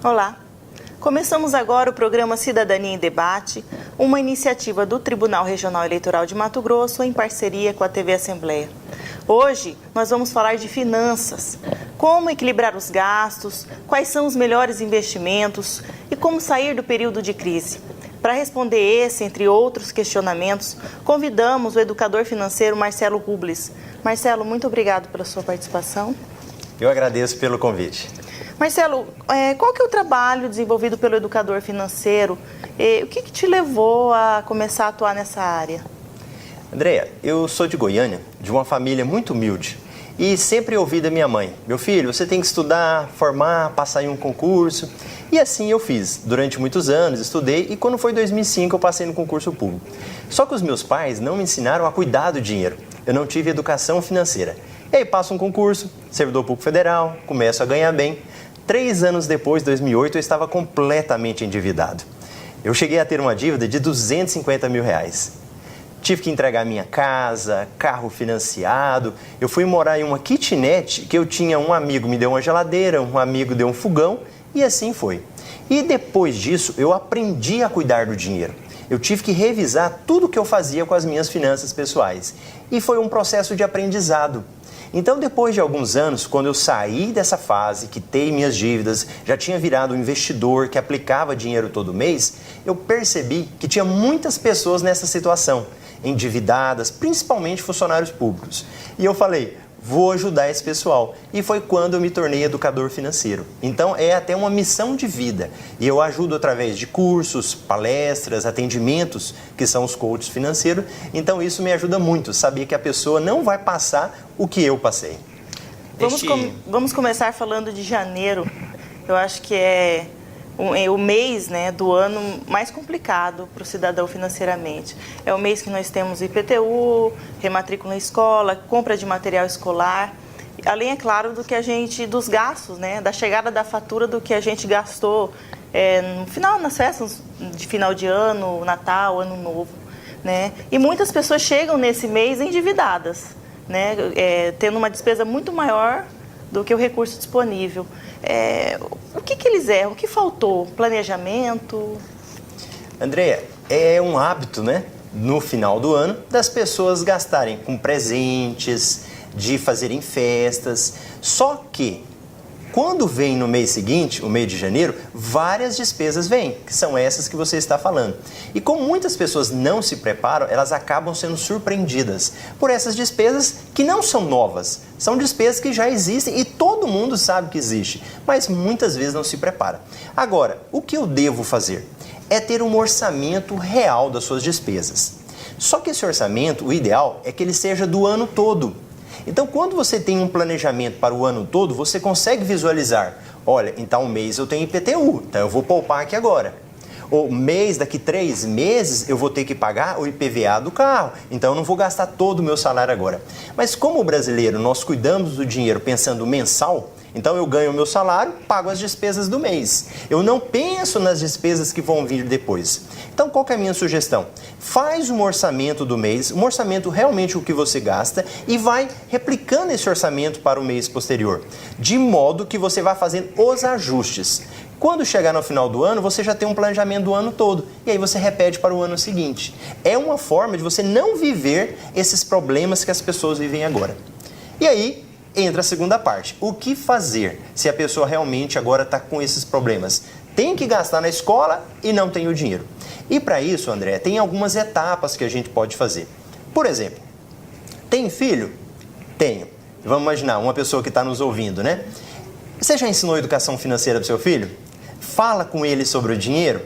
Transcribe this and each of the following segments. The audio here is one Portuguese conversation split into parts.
Olá! Começamos agora o programa Cidadania em Debate, uma iniciativa do Tribunal Regional Eleitoral de Mato Grosso em parceria com a TV Assembleia. Hoje nós vamos falar de finanças, como equilibrar os gastos, quais são os melhores investimentos e como sair do período de crise. Para responder esse, entre outros questionamentos, convidamos o educador financeiro Marcelo Rubles. Marcelo, muito obrigado pela sua participação. Eu agradeço pelo convite. Marcelo, qual que é o trabalho desenvolvido pelo educador financeiro? O que te levou a começar a atuar nessa área? Andréia, eu sou de Goiânia, de uma família muito humilde. E sempre ouvi da minha mãe: meu filho, você tem que estudar, formar, passar em um concurso. E assim eu fiz. Durante muitos anos estudei e quando foi 2005 eu passei no concurso público. Só que os meus pais não me ensinaram a cuidar do dinheiro. Eu não tive educação financeira. E aí passo um concurso, servidor público federal, começo a ganhar bem. 3 anos depois, 2008, eu estava completamente endividado. Eu cheguei a ter uma dívida de R$250 mil. Tive que entregar minha casa, carro financiado. Eu fui morar em uma kitnet que eu tinha um amigo me deu uma geladeira, um amigo deu um fogão e assim foi. E depois disso, eu aprendi a cuidar do dinheiro. Eu tive que revisar tudo que eu fazia com as minhas finanças pessoais. E foi um processo de aprendizado. Então, depois de alguns anos, quando eu saí dessa fase, quitei minhas dívidas, já tinha virado um investidor que aplicava dinheiro todo mês, eu percebi que tinha muitas pessoas nessa situação, endividadas, principalmente funcionários públicos. E eu falei: vou ajudar esse pessoal. E foi quando eu me tornei educador financeiro. Então, é até uma missão de vida. E eu ajudo através de cursos, palestras, atendimentos, que são os coaches financeiros. Então, isso me ajuda muito, saber que a pessoa não vai passar o que eu passei. Vamos começar falando de janeiro. Eu acho que é o mês, né, do ano mais complicado para o cidadão financeiramente. É o mês que nós temos IPTU, rematrícula em escola, compra de material escolar, além, é claro, dos gastos, né, da chegada da fatura do que a gente gastou no final, nas festas de final de ano, Natal, Ano Novo, né? E muitas pessoas chegam nesse mês endividadas, né, tendo uma despesa muito maior do que o recurso disponível. O que eles erram? O que faltou? Planejamento? Andréia, é um hábito, né, no final do ano, das pessoas gastarem com presentes, de fazerem festas. Só que, quando vem no mês seguinte, o mês de janeiro, várias despesas vêm, que são essas que você está falando. E como muitas pessoas não se preparam, elas acabam sendo surpreendidas por essas despesas que não são novas. São despesas que já existem e todo mundo sabe que existe, mas muitas vezes não se prepara. Agora, o que eu devo fazer? É ter um orçamento real das suas despesas. Só que esse orçamento, o ideal é que ele seja do ano todo. Então, quando você tem um planejamento para o ano todo, você consegue visualizar: olha, então um mês eu tenho IPTU, então eu vou poupar aqui agora. Ou mês, daqui 3 meses, eu vou ter que pagar o IPVA do carro, então eu não vou gastar todo o meu salário agora. Mas como o brasileiro, nós cuidamos do dinheiro pensando mensal, então eu ganho o meu salário, pago as despesas do mês. Eu não penso nas despesas que vão vir depois. Então, qual que é a minha sugestão? Faz um orçamento do mês, um orçamento realmente o que você gasta e vai replicando esse orçamento para o mês posterior, de modo que você vai fazendo os ajustes. Quando chegar no final do ano, você já tem um planejamento do ano todo e aí você repete para o ano seguinte. É uma forma de você não viver esses problemas que as pessoas vivem agora. E aí entra a segunda parte. O que fazer se a pessoa realmente agora está com esses problemas? Tem que gastar na escola e não tem o dinheiro. E para isso, André, tem algumas etapas que a gente pode fazer. Por exemplo, tem filho? Tenho. Vamos imaginar uma pessoa que está nos ouvindo, né? Você já ensinou educação financeira para o seu filho? Fala com ele sobre o dinheiro?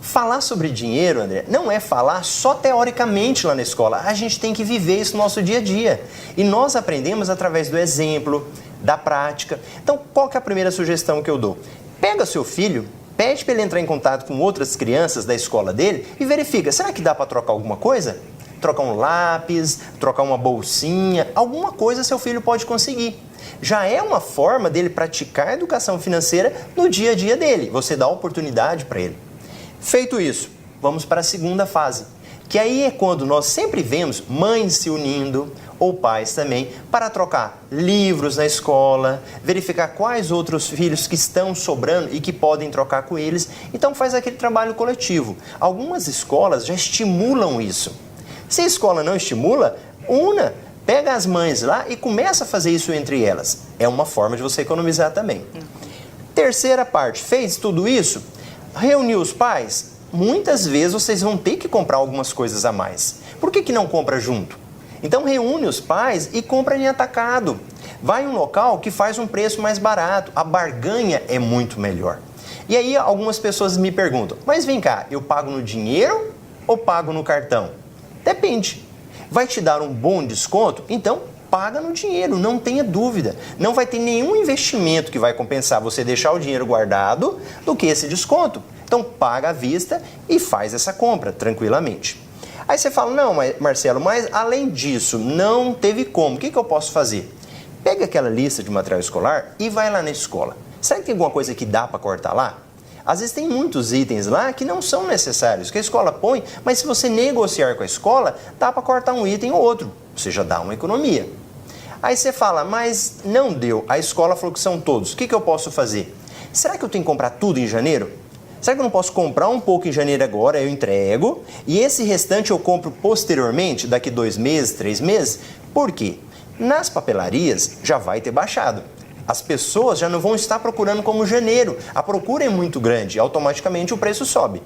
Falar sobre dinheiro, André, não é falar só teoricamente lá na escola. A gente tem que viver isso no nosso dia a dia. E nós aprendemos através do exemplo, da prática. Então, qual que é a primeira sugestão que eu dou? Pega seu filho, pede para ele entrar em contato com outras crianças da escola dele e verifica: será que dá para trocar alguma coisa? Trocar um lápis, trocar uma bolsinha, alguma coisa seu filho pode conseguir. Já é uma forma dele praticar a educação financeira no dia a dia dele. Você dá oportunidade para ele. Feito isso, vamos para a segunda fase, Que aí é quando nós sempre vemos mães se unindo, ou pais também, para trocar livros na escola, verificar quais outros filhos que estão sobrando e que podem trocar com eles. Então faz aquele trabalho coletivo. Algumas escolas já estimulam isso. Se a escola não estimula, pega as mães lá e começa a fazer isso entre elas. É uma forma de você economizar também. Terceira parte, fez tudo isso? Reuniu os pais? Muitas vezes vocês vão ter que comprar algumas coisas a mais. Por que não compra junto? Então reúne os pais e compra em atacado. Vai em um local que faz um preço mais barato. A barganha é muito melhor. E aí algumas pessoas me perguntam, mas vem cá, eu pago no dinheiro ou pago no cartão? Depende. Vai te dar um bom desconto? Então paga no dinheiro, não tenha dúvida. Não vai ter nenhum investimento que vai compensar você deixar o dinheiro guardado do que esse desconto. Então paga à vista e faz essa compra tranquilamente. Aí você fala, não, Marcelo, mas além disso, não teve como. O que eu posso fazer? Pega aquela lista de material escolar e vai lá na escola. Será que tem alguma coisa que dá para cortar lá? Às vezes tem muitos itens lá que não são necessários, que a escola põe, mas se você negociar com a escola, dá para cortar um item ou outro. Você já dá uma economia. Aí você fala, mas não deu. A escola falou que são todos. O que eu posso fazer? Será que eu tenho que comprar tudo em janeiro? Será que eu não posso comprar um pouco em janeiro agora, eu entrego, e esse restante eu compro posteriormente, daqui 2 meses, 3 meses? Por quê? Nas papelarias já vai ter baixado. As pessoas já não vão estar procurando como janeiro. A procura é muito grande, automaticamente o preço sobe.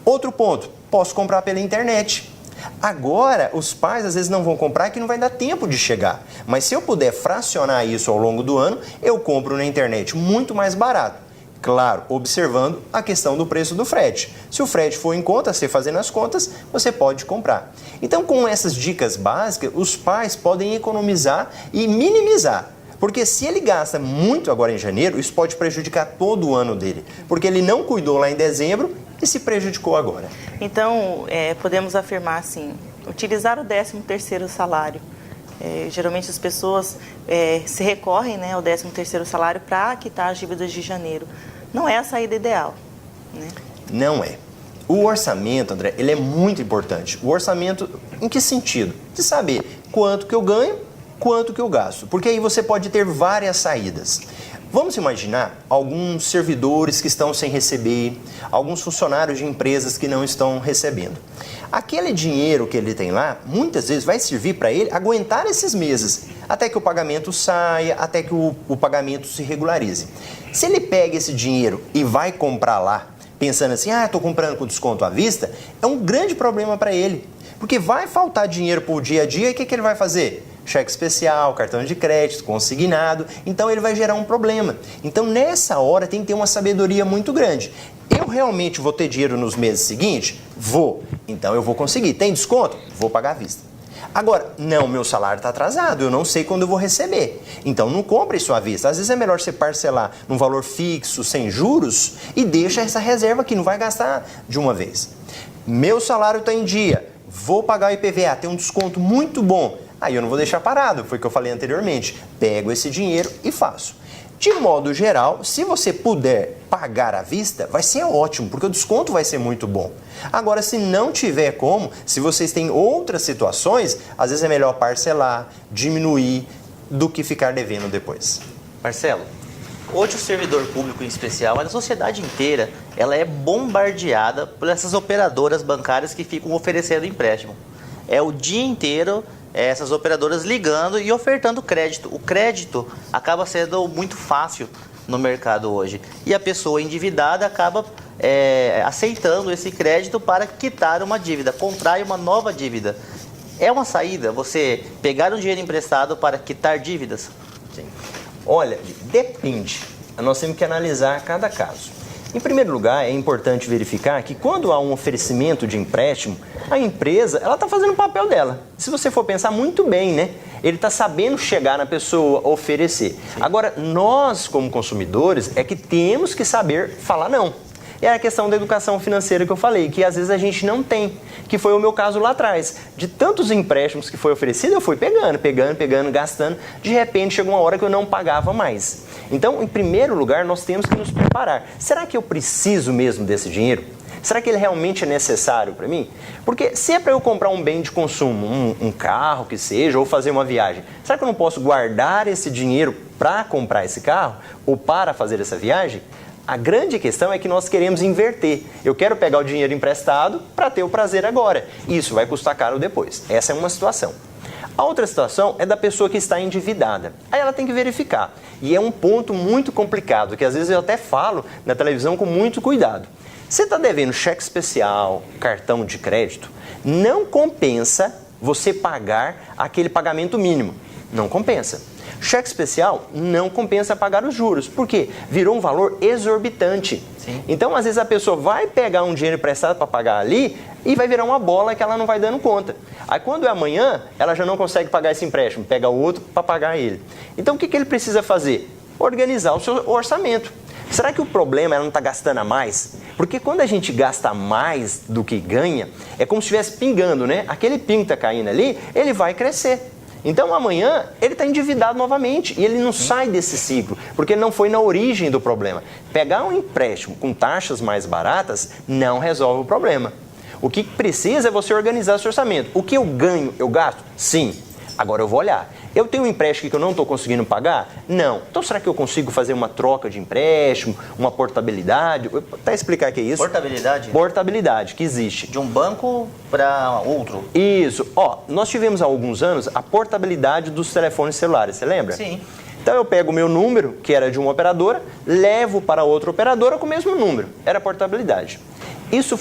Outro ponto, posso comprar pela internet. Agora, os pais às vezes não vão comprar que não vai dar tempo de chegar. Mas se eu puder fracionar isso ao longo do ano, eu compro na internet muito mais barato. Claro, observando a questão do preço do frete. Se o frete for em conta, você fazendo as contas, você pode comprar. Então, com essas dicas básicas, os pais podem economizar e minimizar. Porque se ele gasta muito agora em janeiro, isso pode prejudicar todo o ano dele. Porque ele não cuidou lá em dezembro e se prejudicou agora. Então, podemos afirmar assim, utilizar o 13º salário. Geralmente as pessoas se recorrem, né, ao 13º salário para quitar as dívidas de janeiro. Não é a saída ideal, né? Não é. O orçamento, André, ele é muito importante. O orçamento, em que sentido? De saber quanto que eu ganho, quanto que eu gasto. Porque aí você pode ter várias saídas. Vamos imaginar alguns servidores que estão sem receber, alguns funcionários de empresas que não estão recebendo. Aquele dinheiro que ele tem lá, muitas vezes vai servir para ele aguentar esses meses, até que o pagamento saia, até que o pagamento se regularize. Se ele pega esse dinheiro e vai comprar lá, pensando assim, estou comprando com desconto à vista, é um grande problema para ele. Porque vai faltar dinheiro para o dia a dia e o que ele vai fazer? Cheque especial, cartão de crédito, consignado, então ele vai gerar um problema. Então nessa hora tem que ter uma sabedoria muito grande. Eu realmente vou ter dinheiro nos meses seguintes? Vou. Então eu vou conseguir. Tem desconto? Vou pagar à vista. Agora, não, meu salário está atrasado, eu não sei quando eu vou receber. Então não compre isso à vista. Às vezes é melhor você parcelar num valor fixo, sem juros, e deixa essa reserva que não vai gastar de uma vez. Meu salário está em dia, vou pagar o IPVA, tem um desconto muito bom. Aí eu não vou deixar parado, foi o que eu falei anteriormente. Pego esse dinheiro e faço. De modo geral, se você puder pagar à vista, vai ser ótimo, porque o desconto vai ser muito bom. Agora, se não tiver como, se vocês têm outras situações, às vezes é melhor parcelar, diminuir, do que ficar devendo depois. Marcelo, hoje o servidor público em especial, mas a sociedade inteira, ela é bombardeada por essas operadoras bancárias que ficam oferecendo empréstimo. É o dia inteiro essas operadoras ligando e ofertando crédito. O crédito acaba sendo muito fácil no mercado hoje. E a pessoa endividada acaba aceitando esse crédito para quitar uma dívida, contrai uma nova dívida. É uma saída você pegar um dinheiro emprestado para quitar dívidas? Sim. Olha, depende. Nós temos que analisar cada caso. Em primeiro lugar, é importante verificar que quando há um oferecimento de empréstimo, a empresa ela está fazendo o papel dela. Se você for pensar muito bem, né? Ele está sabendo chegar na pessoa, oferecer. Sim. Agora, nós como consumidores é que temos que saber falar não. É a questão da educação financeira que eu falei, que às vezes a gente não tem, que foi o meu caso lá atrás. De tantos empréstimos que foi oferecido, eu fui pegando, gastando. De repente, chegou uma hora que eu não pagava mais. Então, em primeiro lugar, nós temos que nos preparar. Será que eu preciso mesmo desse dinheiro? Será que ele realmente é necessário para mim? Porque se é para eu comprar um bem de consumo, um carro que seja, ou fazer uma viagem, será que eu não posso guardar esse dinheiro para comprar esse carro ou para fazer essa viagem? A grande questão é que nós queremos inverter. Eu quero pegar o dinheiro emprestado para ter o prazer agora. Isso vai custar caro depois. Essa é uma situação. A outra situação é da pessoa que está endividada. Aí ela tem que verificar. E é um ponto muito complicado, que às vezes eu até falo na televisão com muito cuidado. Você está devendo cheque especial, cartão de crédito, não compensa você pagar aquele pagamento mínimo. Não compensa. Cheque especial não compensa pagar os juros, porque virou um valor exorbitante. Sim. Então, às vezes, a pessoa vai pegar um dinheiro emprestado para pagar ali e vai virar uma bola que ela não vai dando conta. Aí, quando é amanhã, ela já não consegue pagar esse empréstimo, pega outro para pagar ele. Então, o que ele precisa fazer? Organizar o seu orçamento. Será que o problema é ela não estar gastando a mais? Porque quando a gente gasta mais do que ganha, é como se estivesse pingando, né? Aquele pingo que está caindo ali, ele vai crescer. Então amanhã ele está endividado novamente e ele não sai desse ciclo, porque ele não foi na origem do problema. Pegar um empréstimo com taxas mais baratas não resolve o problema. O que precisa é você organizar seu orçamento. O que eu ganho, eu gasto? Sim. Agora eu vou olhar. Eu tenho um empréstimo que eu não estou conseguindo pagar? Não. Então será que eu consigo fazer uma troca de empréstimo, uma portabilidade? Vou até explicar o que é isso. Portabilidade? Portabilidade, que existe. De um banco para outro. Isso. Ó, nós tivemos há alguns anos a portabilidade dos telefones celulares, você lembra? Sim. Então eu pego o meu número, que era de uma operadora, levo para outra operadora com o mesmo número. Era portabilidade. Isso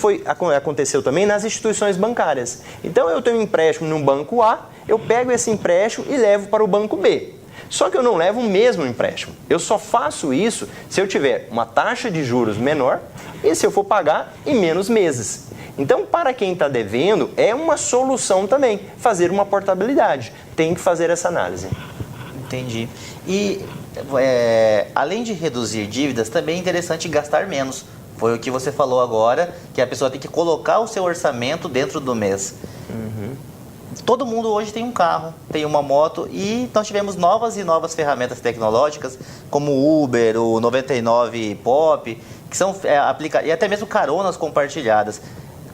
aconteceu também nas instituições bancárias. Então eu tenho um empréstimo num banco A, eu pego esse empréstimo e levo para o banco B. Só que eu não levo o mesmo empréstimo. Eu só faço isso se eu tiver uma taxa de juros menor e se eu for pagar em menos meses. Então, para quem está devendo, é uma solução também fazer uma portabilidade. Tem que fazer essa análise. Entendi. E além de reduzir dívidas, também é interessante gastar menos. Foi o que você falou agora, que a pessoa tem que colocar o seu orçamento dentro do mês. Todo mundo hoje tem um carro, tem uma moto e nós tivemos novas e novas ferramentas tecnológicas, como o Uber, o 99 Pop, que são e até mesmo caronas compartilhadas.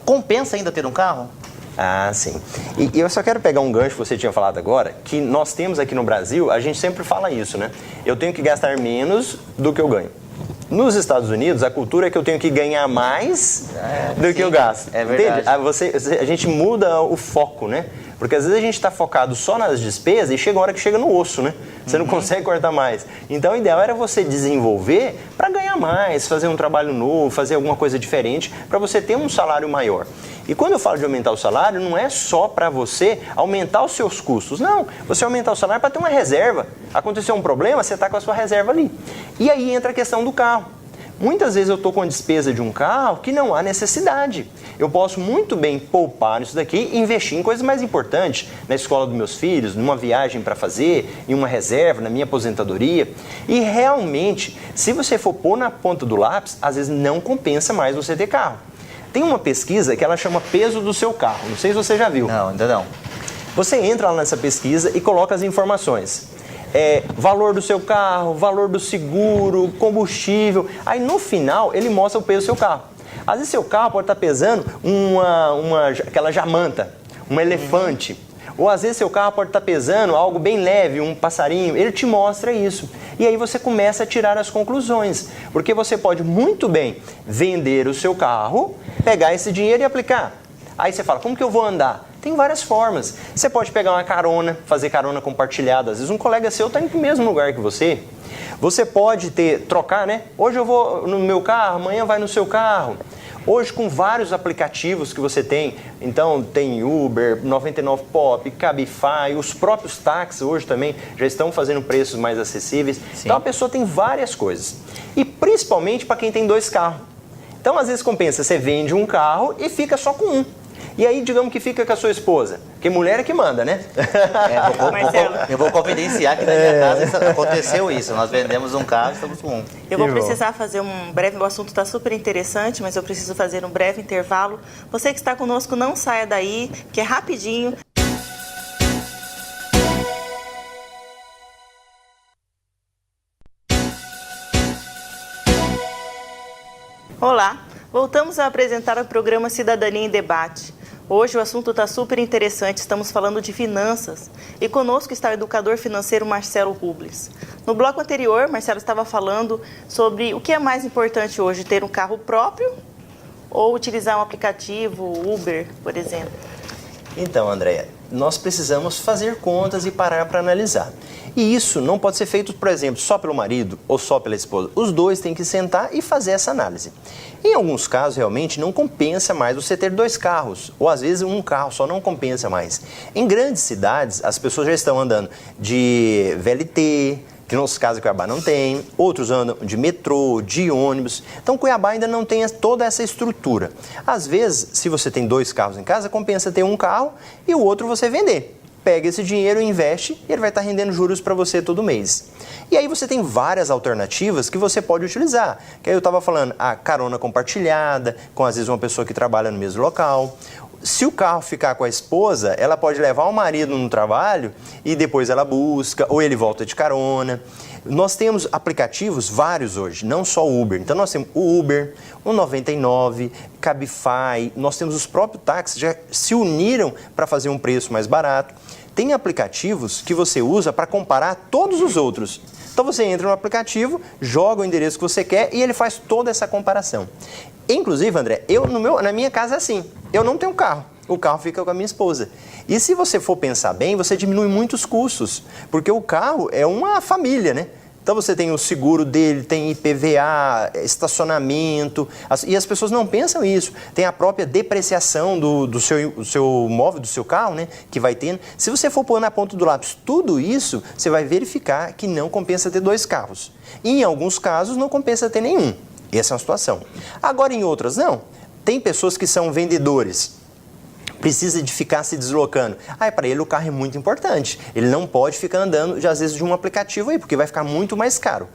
Compensa ainda ter um carro? Ah, sim. E eu só quero pegar um gancho que você tinha falado agora, que nós temos aqui no Brasil, a gente sempre fala isso, né? Eu tenho que gastar menos do que eu ganho. Nos Estados Unidos, a cultura é que eu tenho que ganhar mais do que eu gasto. É verdade. A gente muda o foco, né? Porque às vezes a gente está focado só nas despesas e chega uma hora que chega no osso, né? Você não consegue cortar mais. Então o ideal era você desenvolver para ganhar mais, fazer um trabalho novo, fazer alguma coisa diferente, para você ter um salário maior. E quando eu falo de aumentar o salário, não é só para você aumentar os seus custos. Não, você aumentar o salário para ter uma reserva. Aconteceu um problema, você está com a sua reserva ali. E aí entra a questão do carro. Muitas vezes eu estou com a despesa de um carro que não há necessidade. Eu posso muito bem poupar nisso daqui e investir em coisas mais importantes, na escola dos meus filhos, numa viagem para fazer, em uma reserva, na minha aposentadoria. E realmente, se você for pôr na ponta do lápis, às vezes não compensa mais você ter carro. Tem uma pesquisa que ela chama peso do seu carro, não sei se você já viu. Não, ainda não. Você entra lá nessa pesquisa e coloca as informações. Valor do seu carro, valor do seguro, combustível. Aí no final ele mostra o peso do seu carro. Às vezes seu carro pode estar pesando aquela jamanta, um elefante. Ou às vezes seu carro pode estar pesando algo bem leve, um passarinho. Ele te mostra isso. E aí você começa a tirar as conclusões. Porque você pode muito bem vender o seu carro, pegar esse dinheiro e aplicar. Aí você fala, como que eu vou andar? Tem várias formas. Você pode pegar uma carona, fazer carona compartilhada. Às vezes um colega seu está no mesmo lugar que você. Você pode trocar, né? Hoje eu vou no meu carro, amanhã vai no seu carro. Hoje com vários aplicativos que você tem, então tem Uber, 99 Pop, Cabify, os próprios táxis hoje também já estão fazendo preços mais acessíveis. Sim. Então a pessoa tem várias coisas. E principalmente para quem tem 2 carros. Então às vezes compensa, você vende um carro e fica só com um. E aí, digamos que fica com a sua esposa. Porque mulher é que manda, né? Eu vou confidenciar que na minha casa aconteceu isso. Nós vendemos um carro e estamos com um. Eu vou precisar fazer um breve... O assunto está super interessante, mas eu preciso fazer um breve intervalo. Você que está conosco, não saia daí, que é rapidinho. Olá! Voltamos a apresentar o programa Cidadania em Debate. Hoje o assunto está super interessante, estamos falando de finanças. E conosco está o educador financeiro Marcelo Rubles. No bloco anterior, Marcelo estava falando sobre o que é mais importante hoje, ter um carro próprio ou utilizar um aplicativo, Uber, por exemplo. Então, Andréia, nós precisamos fazer contas e parar para analisar. E isso não pode ser feito, por exemplo, só pelo marido ou só pela esposa. Os dois têm que sentar e fazer essa análise. Em alguns casos, realmente, não compensa mais você ter 2 carros. Ou, às vezes, um carro só não compensa mais. Em grandes cidades, as pessoas já estão andando de VLT, que no nosso caso Cuiabá não tem, outros andam de metrô, de ônibus. Então Cuiabá ainda não tem toda essa estrutura. Às vezes, se você tem 2 carros em casa, compensa ter um carro e o outro você vender. Pega esse dinheiro, investe e ele vai estar rendendo juros para você todo mês. E aí você tem várias alternativas que você pode utilizar. Que aí eu estava falando, a carona compartilhada, com às vezes uma pessoa que trabalha no mesmo local. Se o carro ficar com a esposa, ela pode levar o marido no trabalho e depois ela busca, ou ele volta de carona. Nós temos aplicativos vários hoje, não só o Uber. Então nós temos o Uber, o 99, Cabify, nós temos os próprios táxis, já se uniram para fazer um preço mais barato. Tem aplicativos que você usa para comparar todos os outros. Então você entra no aplicativo, joga o endereço que você quer e ele faz toda essa comparação. Inclusive, André, na minha casa é assim, eu não tenho carro, o carro fica com a minha esposa. E se você for pensar bem, você diminui muitos custos, porque o carro é uma família, né? Então você tem o seguro dele, tem IPVA, estacionamento, e as pessoas não pensam isso. Tem a própria depreciação do seu móvel, do seu carro, né, que vai tendo. Se você for pôr na ponta do lápis tudo isso, você vai verificar que não compensa ter 2 carros. E em alguns casos não compensa ter nenhum. Essa é uma situação. Agora em outras não. Tem pessoas que são vendedores. Precisa de ficar se deslocando. Para ele o carro é muito importante. Ele não pode ficar andando, às vezes, de um aplicativo aí, porque vai ficar muito mais caro.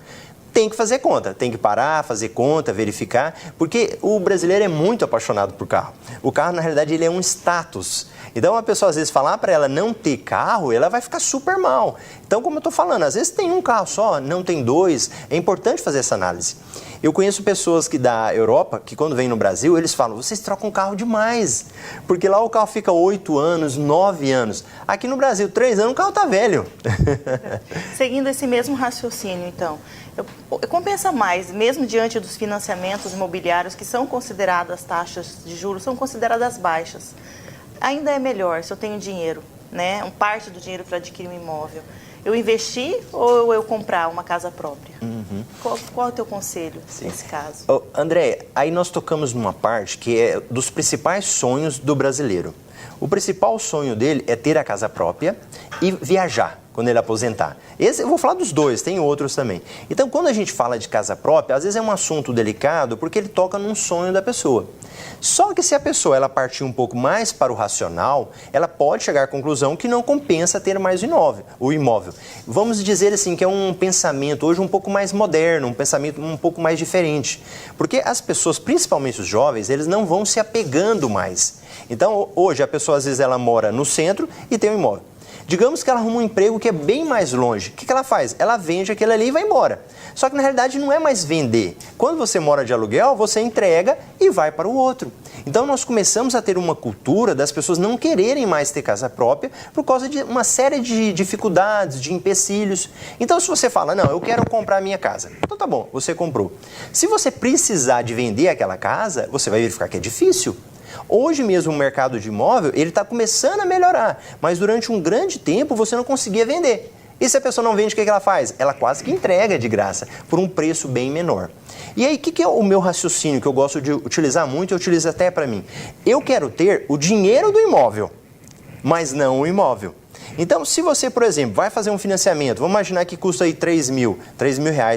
Tem que fazer conta, tem que parar, fazer conta, verificar, porque o brasileiro é muito apaixonado por carro. O carro, na realidade, ele é um status. Então, a pessoa, às vezes, falar para ela não ter carro, ela vai ficar super mal. Então, como eu estou falando, às vezes tem um carro só, não tem 2, é importante fazer essa análise. Eu conheço pessoas que da Europa, que quando vêm no Brasil, eles falam, vocês trocam carro demais, porque lá o carro fica 8 anos, 9 anos. Aqui no Brasil, 3 anos, o carro está velho. Seguindo esse mesmo raciocínio, então, compensa mais, mesmo diante dos financiamentos imobiliários que são consideradas, taxas de juros são consideradas baixas. Ainda é melhor se eu tenho dinheiro, né, parte do dinheiro para adquirir um imóvel. Eu investir ou eu comprar uma casa própria? Uhum. Qual é o teu conselho nesse caso? André, aí nós tocamos numa parte que é dos principais sonhos do brasileiro. O principal sonho dele é ter a casa própria e viajar quando ele aposentar. Esse, eu vou falar dos 2, tem outros também. Então, quando a gente fala de casa própria, às vezes é um assunto delicado porque ele toca num sonho da pessoa. Só que se a pessoa ela partir um pouco mais para o racional, ela pode chegar à conclusão que não compensa ter mais o imóvel. Vamos dizer assim que é um pensamento hoje um pouco mais moderno, um pensamento um pouco mais diferente. Porque as pessoas, principalmente os jovens, eles não vão se apegando mais. Então, hoje a pessoa às vezes ela mora no centro e tem um imóvel. Digamos que ela arruma um emprego que é bem mais longe. O que ela faz? Ela vende aquilo ali e vai embora. Só que na realidade não é mais vender. Quando você mora de aluguel, você entrega e vai para o outro. Então nós começamos a ter uma cultura das pessoas não quererem mais ter casa própria por causa de uma série de dificuldades, de empecilhos. Então se você fala, não, eu quero comprar a minha casa. Então tá bom, você comprou. Se você precisar de vender aquela casa, você vai verificar que é difícil. Hoje mesmo o mercado de imóvel, ele está começando a melhorar, mas durante um grande tempo você não conseguia vender. E se a pessoa não vende, o que ela faz? Ela quase que entrega de graça, por um preço bem menor. E aí, o que é o meu raciocínio que eu gosto de utilizar muito, eu utilizo até para mim? Eu quero ter o dinheiro do imóvel, mas não o imóvel. Então, se você, por exemplo, vai fazer um financiamento, vamos imaginar que custa aí R$3 mil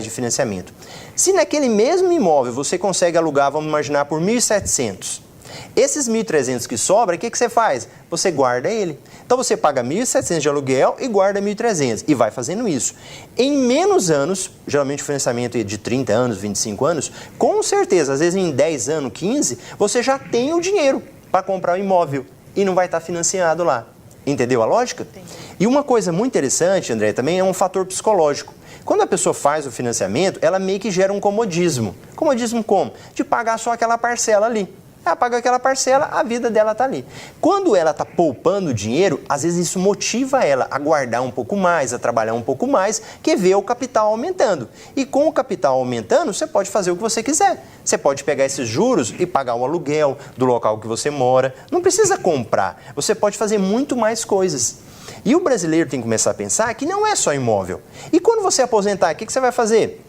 de financiamento. Se naquele mesmo imóvel você consegue alugar, vamos imaginar, por R$1.700, esses 1.300 que sobra, o que você faz? Você guarda ele. Então você paga 1.700 de aluguel e guarda 1.300 e vai fazendo isso. Em menos anos, geralmente o financiamento é de 30 anos, 25 anos, com certeza, às vezes em 10 anos, 15, você já tem o dinheiro para comprar o imóvel e não vai estar financiado lá. Entendeu a lógica? Entendi. E uma coisa muito interessante, André, também é um fator psicológico. Quando a pessoa faz o financiamento, ela meio que gera um comodismo. Comodismo como? De pagar só aquela parcela ali. Ela paga aquela parcela, a vida dela está ali. Quando ela está poupando dinheiro, às vezes isso motiva ela a guardar um pouco mais, a trabalhar um pouco mais, que vê o capital aumentando. E com o capital aumentando, você pode fazer o que você quiser. Você pode pegar esses juros e pagar o aluguel do local que você mora. Não precisa comprar. Você pode fazer muito mais coisas. E o brasileiro tem que começar a pensar que não é só imóvel. E quando você aposentar, o que você vai fazer?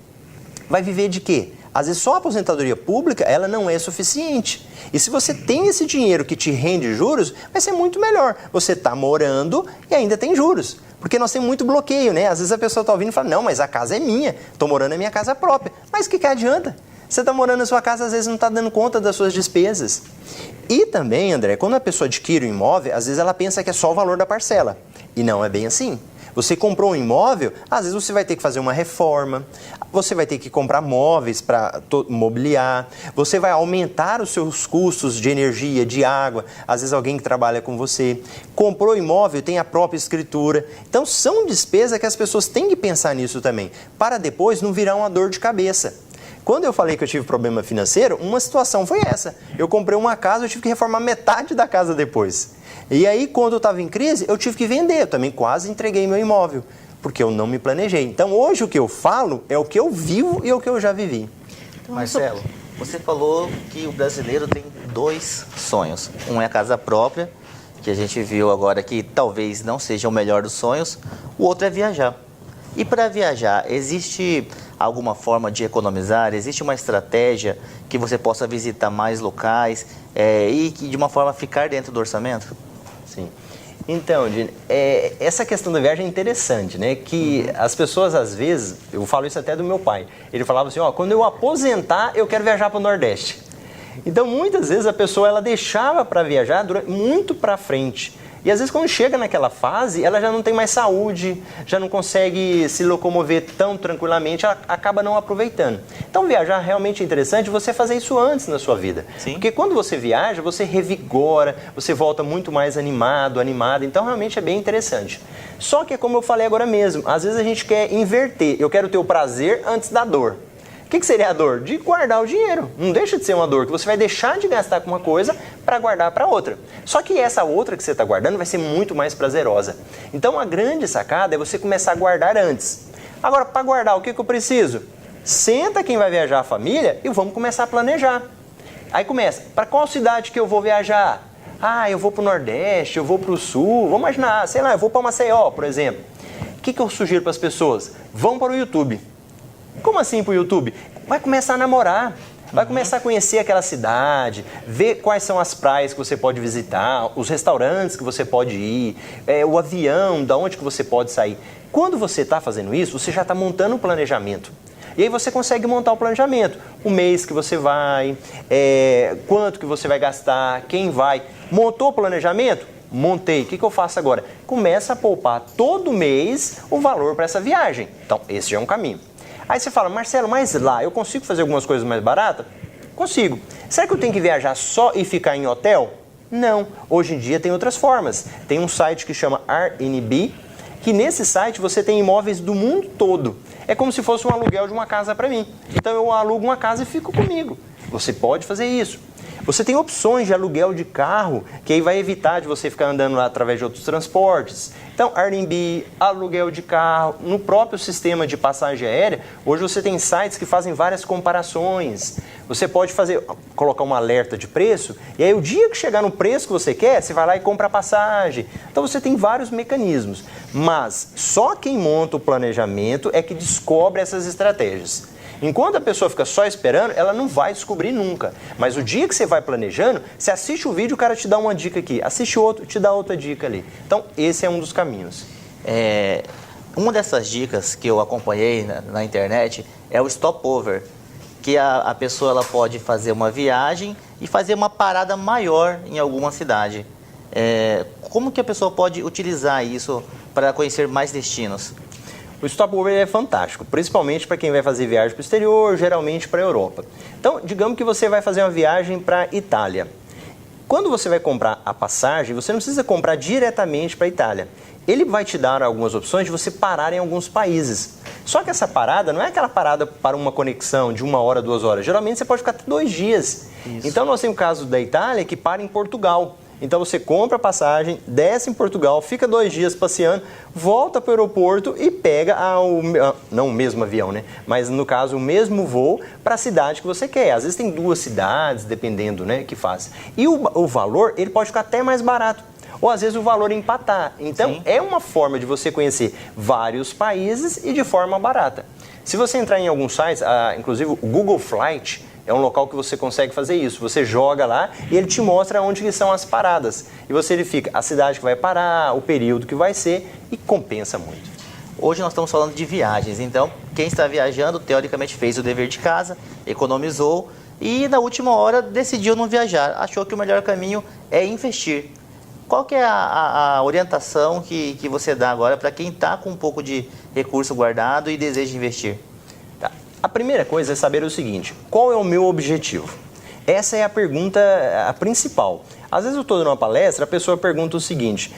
Vai viver de quê? Às vezes só a aposentadoria pública, ela não é suficiente. E se você tem esse dinheiro que te rende juros, vai ser muito melhor. Você está morando e ainda tem juros. Porque nós temos muito bloqueio, né? Às vezes a pessoa está ouvindo e fala, não, mas a casa é minha, estou morando na minha casa própria. Mas o que adianta? Você está morando na sua casa, às vezes não está dando conta das suas despesas. E também, André, quando a pessoa adquire um imóvel, às vezes ela pensa que é só o valor da parcela. E não é bem assim. Você comprou um imóvel, às vezes você vai ter que fazer uma reforma, você vai ter que comprar móveis para mobiliar, você vai aumentar os seus custos de energia, de água, às vezes alguém que trabalha com você. Comprou imóvel, tem a própria escritura. Então são despesas que as pessoas têm que pensar nisso também, para depois não virar uma dor de cabeça. Quando eu falei que eu tive problema financeiro, uma situação foi essa. Eu comprei uma casa, eu tive que reformar metade da casa depois. E aí, quando eu estava em crise, eu tive que vender. Eu também quase entreguei meu imóvel, porque eu não me planejei. Então, hoje o que eu falo é o que eu vivo e o que eu já vivi. Marcelo, você falou que o brasileiro tem dois sonhos. Um é a casa própria, que a gente viu agora que talvez não seja o melhor dos sonhos. O outro é viajar. E para viajar, existe alguma forma de economizar? Existe uma estratégia que você possa visitar mais locais e que de uma forma ficar dentro do orçamento? Sim. Então, Dini, essa questão da viagem é interessante, né? Que as pessoas, às vezes, eu falo isso até do meu pai, ele falava assim, quando eu aposentar, eu quero viajar para o Nordeste. Então, muitas vezes, a pessoa, ela deixava para viajar muito para frente. E às vezes quando chega naquela fase, ela já não tem mais saúde, já não consegue se locomover tão tranquilamente, ela acaba não aproveitando. Então viajar realmente é interessante você fazer isso antes na sua vida. Sim. Porque quando você viaja, você revigora, você volta muito mais animado, animada, então realmente é bem interessante. Só que é como eu falei agora mesmo, às vezes a gente quer inverter, eu quero ter o prazer antes da dor. O que seria a dor? De guardar o dinheiro. Não deixa de ser uma dor, que você vai deixar de gastar com uma coisa para guardar para outra. Só que essa outra que você está guardando vai ser muito mais prazerosa. Então a grande sacada é você começar a guardar antes. Agora, para guardar, o que eu preciso? Senta quem vai viajar a família e vamos começar a planejar. Aí começa, para qual cidade que eu vou viajar? Eu vou para o Nordeste, eu vou para o Sul, vamos imaginar, sei lá, eu vou para Maceió, por exemplo. O que eu sugiro para as pessoas? Vão para o YouTube. Como assim para o YouTube? Vai começar a namorar, vai começar a conhecer aquela cidade, ver quais são as praias que você pode visitar, os restaurantes que você pode ir, o avião, da onde que você pode sair. Quando você está fazendo isso, você já está montando um planejamento. E aí você consegue montar o planejamento, o mês que você vai, quanto que você vai gastar, quem vai. Montou o planejamento? Montei. O que eu faço agora? Começa a poupar todo mês o valor para essa viagem. Então, esse já é um caminho. Aí você fala, Marcelo, mas lá eu consigo fazer algumas coisas mais baratas? Consigo. Será que eu tenho que viajar só e ficar em hotel? Não. Hoje em dia tem outras formas. Tem um site que chama Airbnb, que nesse site você tem imóveis do mundo todo. É como se fosse um aluguel de uma casa para mim. Então eu alugo uma casa e fico comigo. Você pode fazer isso. Você tem opções de aluguel de carro, que aí vai evitar de você ficar andando lá através de outros transportes. Então, Airbnb, aluguel de carro, no próprio sistema de passagem aérea, hoje você tem sites que fazem várias comparações. Você pode colocar um alerta de preço, e aí o dia que chegar no preço que você quer, você vai lá e compra a passagem. Então você tem vários mecanismos, mas só quem monta o planejamento é que descobre essas estratégias. Enquanto a pessoa fica só esperando, ela não vai descobrir nunca. Mas o dia que você vai planejando, você assiste o vídeo, o cara te dá uma dica aqui, assiste outro, te dá outra dica ali. Então, esse é um dos caminhos. Uma dessas dicas que eu acompanhei na internet é o stopover, que a pessoa ela pode fazer uma viagem e fazer uma parada maior em alguma cidade. Como que a pessoa pode utilizar isso para conhecer mais destinos? O stopover é fantástico, principalmente para quem vai fazer viagem para o exterior, geralmente para a Europa. Então, digamos que você vai fazer uma viagem para a Itália. quando você vai comprar a passagem, você não precisa comprar diretamente para a Itália. Ele vai te dar algumas opções de você parar em alguns países. Só que essa parada não é aquela parada para uma conexão de 1 hora, 2 horas. Geralmente você pode ficar até 2 dias. Isso. Então nós temos o caso da Itália que para em Portugal. Então você compra a passagem, desce em Portugal, fica 2 dias passeando, volta para o aeroporto e pega não o mesmo avião, né? Mas no caso o mesmo voo para a cidade que você quer. Às vezes tem 2 cidades, dependendo, né, que faz. E o valor, ele pode ficar até mais barato. Ou às vezes o valor empatar. Então é uma forma de você conhecer vários países e de forma barata. Se você entrar em alguns sites, inclusive o Google Flight, é um local que você consegue fazer isso. Você joga lá e ele te mostra onde que são as paradas. E você verifica a cidade que vai parar, o período que vai ser e compensa muito. Hoje nós estamos falando de viagens, então quem está viajando, teoricamente fez o dever de casa, economizou e na última hora decidiu não viajar. Achou que o melhor caminho é investir. Qual que é a orientação que você dá agora para quem está com um pouco de recurso guardado e deseja investir? A primeira coisa é saber o seguinte: qual é o meu objetivo? Essa é a pergunta principal. Às vezes eu estou dando uma palestra, a pessoa pergunta o seguinte: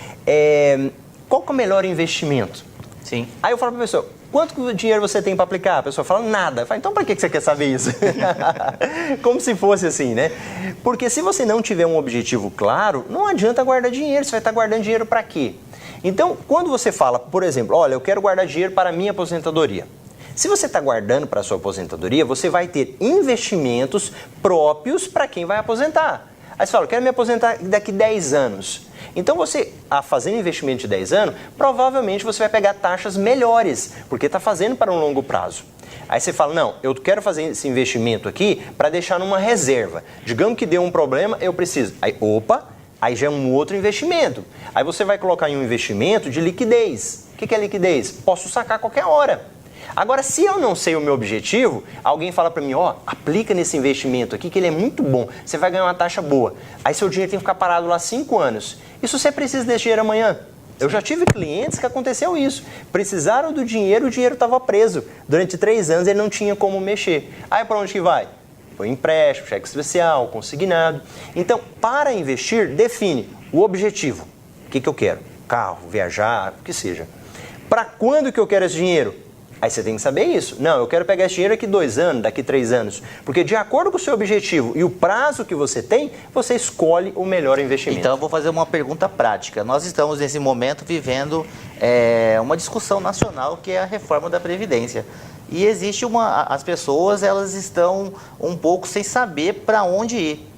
qual que é o melhor investimento? Sim. Aí eu falo para a pessoa: quanto dinheiro você tem para aplicar? A pessoa fala: nada. Eu falo: então para que você quer saber isso? Como se fosse assim, né? Porque se você não tiver um objetivo claro, não adianta guardar dinheiro. Você vai estar guardando dinheiro para quê? Então, quando você fala, por exemplo, olha, eu quero guardar dinheiro para a minha aposentadoria. Se você está guardando para a sua aposentadoria, você vai ter investimentos próprios para quem vai aposentar. Aí você fala: eu quero me aposentar daqui 10 anos. Então você, fazendo investimento de 10 anos, provavelmente você vai pegar taxas melhores, porque está fazendo para um longo prazo. Aí você fala: não, eu quero fazer esse investimento aqui para deixar numa reserva. Digamos que deu um problema, eu preciso. Aí já é um outro investimento. Aí você vai colocar em um investimento de liquidez. O que é liquidez? Posso sacar a qualquer hora. Agora, se eu não sei o meu objetivo, alguém fala para mim: aplica nesse investimento aqui que ele é muito bom, você vai ganhar uma taxa boa. Aí seu dinheiro tem que ficar parado lá 5 anos. E se você precisa desse dinheiro amanhã? Eu já tive clientes que aconteceu isso. Precisaram do dinheiro, o dinheiro estava preso. Durante 3 anos ele não tinha como mexer. Aí para onde que vai? Foi empréstimo, cheque especial, consignado. Então, para investir, define o objetivo. O que eu quero? Carro, viajar, o que seja. Para quando que eu quero esse dinheiro? Aí você tem que saber isso. Não, eu quero pegar esse dinheiro daqui 2 anos, daqui 3 anos. Porque de acordo com o seu objetivo e o prazo que você tem, você escolhe o melhor investimento. Então eu vou fazer uma pergunta prática. Nós estamos nesse momento vivendo uma discussão nacional que é a reforma da Previdência. E existe as pessoas, elas estão um pouco sem saber para onde ir.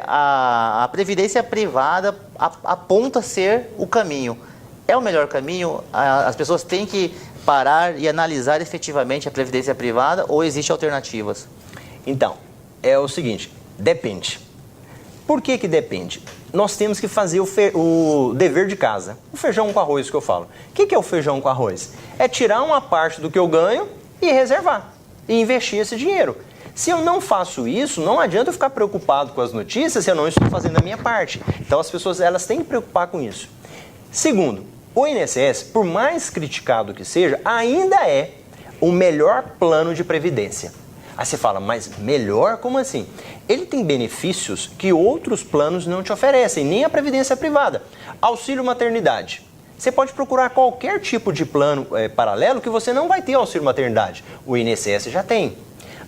A Previdência privada aponta ser o caminho. É o melhor caminho? As pessoas têm que parar e analisar efetivamente a previdência privada ou existem alternativas? Então, é o seguinte, depende. Por que depende? Nós temos que fazer o dever de casa. O feijão com arroz que eu falo. O que é o feijão com arroz? É tirar uma parte do que eu ganho e reservar. E investir esse dinheiro. Se eu não faço isso, não adianta eu ficar preocupado com as notícias se eu não estou fazendo a minha parte. Então as pessoas elas têm que preocupar com isso. Segundo, o INSS, por mais criticado que seja, ainda é o melhor plano de previdência. Aí você fala: mas melhor? Como assim? Ele tem benefícios que outros planos não te oferecem, nem a previdência privada. Auxílio maternidade. Você pode procurar qualquer tipo de plano paralelo que você não vai ter auxílio maternidade. O INSS já tem.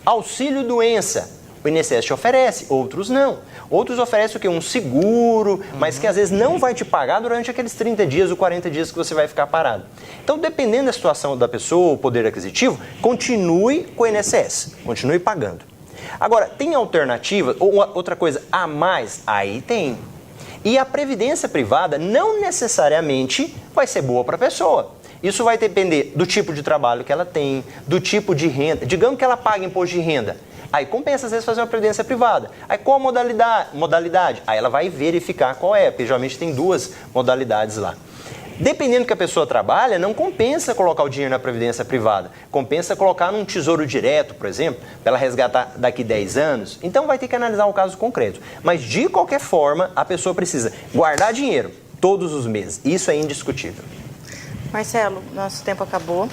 Auxílio doença. O INSS te oferece, outros não. Outros oferecem o quê? Um seguro, mas que às vezes não vai te pagar durante aqueles 30 dias ou 40 dias que você vai ficar parado. Então, dependendo da situação da pessoa, o poder aquisitivo, continue com o INSS, continue pagando. Agora, tem alternativa, ou outra coisa a mais? Aí tem. E a previdência privada não necessariamente vai ser boa para a pessoa. Isso vai depender do tipo de trabalho que ela tem, do tipo de renda. Digamos que ela paga imposto de renda. Aí compensa às vezes fazer uma previdência privada. Aí qual a modalidade? Aí ela vai verificar qual é, porque geralmente tem 2 modalidades lá. Dependendo do que a pessoa trabalha, não compensa colocar o dinheiro na previdência privada. Compensa colocar num tesouro direto, por exemplo, para ela resgatar daqui 10 anos. Então vai ter que analisar o caso concreto. Mas de qualquer forma, a pessoa precisa guardar dinheiro todos os meses. Isso é indiscutível. Marcelo, nosso tempo acabou.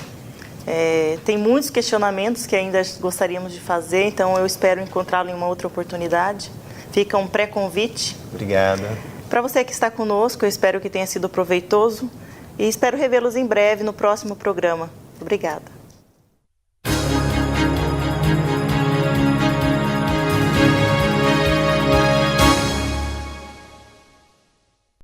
Tem muitos questionamentos que ainda gostaríamos de fazer, então eu espero encontrá-lo em uma outra oportunidade. Fica um pré-convite. Obrigado. Para você que está conosco, eu espero que tenha sido proveitoso e espero revê-los em breve no próximo programa. Obrigada.